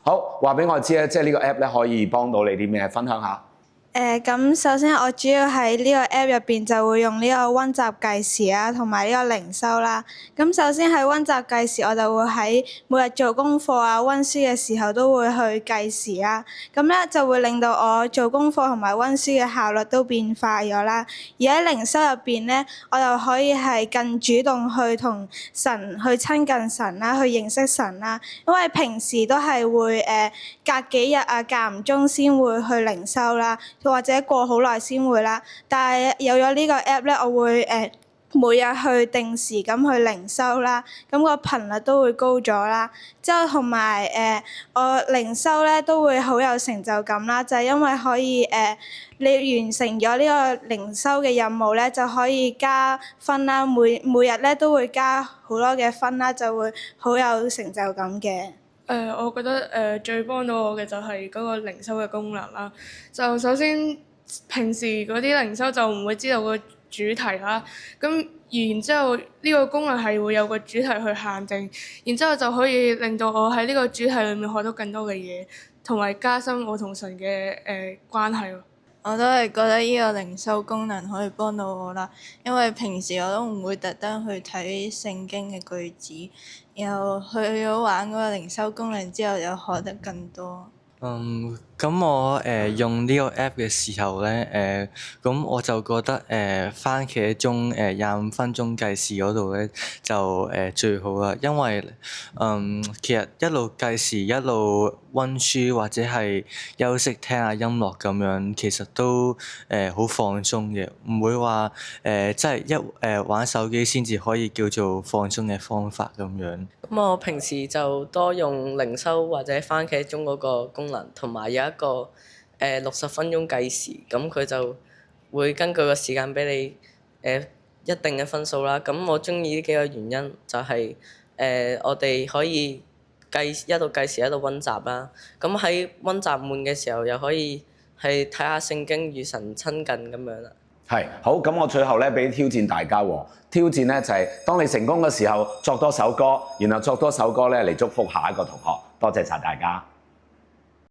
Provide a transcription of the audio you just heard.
好，話俾我知咧，即係呢個 app 咧可以幫到你啲咩？分享下。咁首先我主要喺呢個 app 入邊就會用呢個溫習計時啦，同埋呢個靈修啦。咁首先喺溫習計時，我就會喺每日做功課啊、溫書嘅時候都會去計時啦。咁咧就會令到我做功課同埋溫書嘅效率都變快咗啦。而喺靈修入邊咧，我又可以係更主動去同神去親近神啦，去認識神啦。因為平時都係會隔幾日啊，間唔中先會去靈修啦。或者過好耐先會啦，但係有咗呢個 app 咧，我會每日去定時咁去靈修啦，咁個頻率都會高咗啦。之後同埋我靈修咧都會好有成就感啦，就係因為可以你完成咗呢個靈修嘅任務咧，就可以加分啦。每日咧都會加好多嘅分啦，就會好有成就感嘅。我覺得最幫到我嘅就係嗰個靈修嘅功能啦。就首先平時嗰啲靈修就唔會知道個主題啦，咁然之後呢個功能係會有個主題去限定，然之後就可以令到我喺呢個主題裏面學到更多嘅嘢，同埋加深我同神嘅關係咯。我都係覺得呢個靈修功能可以幫到我啦，因為平時我都唔會特登去睇聖經嘅句子，然後去咗玩嗰個靈修功能之後，又學得更多。咁我用呢個 app 嘅時候咧，咁我就覺得番茄鐘25分鐘計時嗰度咧就最好啦，因為其實一路計時一路温書或者係休息聽下音樂咁樣，其實都好放鬆嘅，唔會話即係玩手機先至可以叫做放鬆嘅方法咁樣。咁我平時就多用靈修或者番茄鐘嗰個功能，同埋有一個60分鐘計時，咁佢就會根據個時間俾你一定嘅分數啦。咁我中意呢幾個原因就係我哋可以一路計時一路温習啦。咁喺温習悶嘅時候，又可以係睇下聖經與神親近咁樣啦。係好，咁我最後咧俾挑戰大家喎。挑戰咧就係當你成功嘅時候作多首歌，然後作多首歌咧嚟祝福下一個同學。多謝晒大家。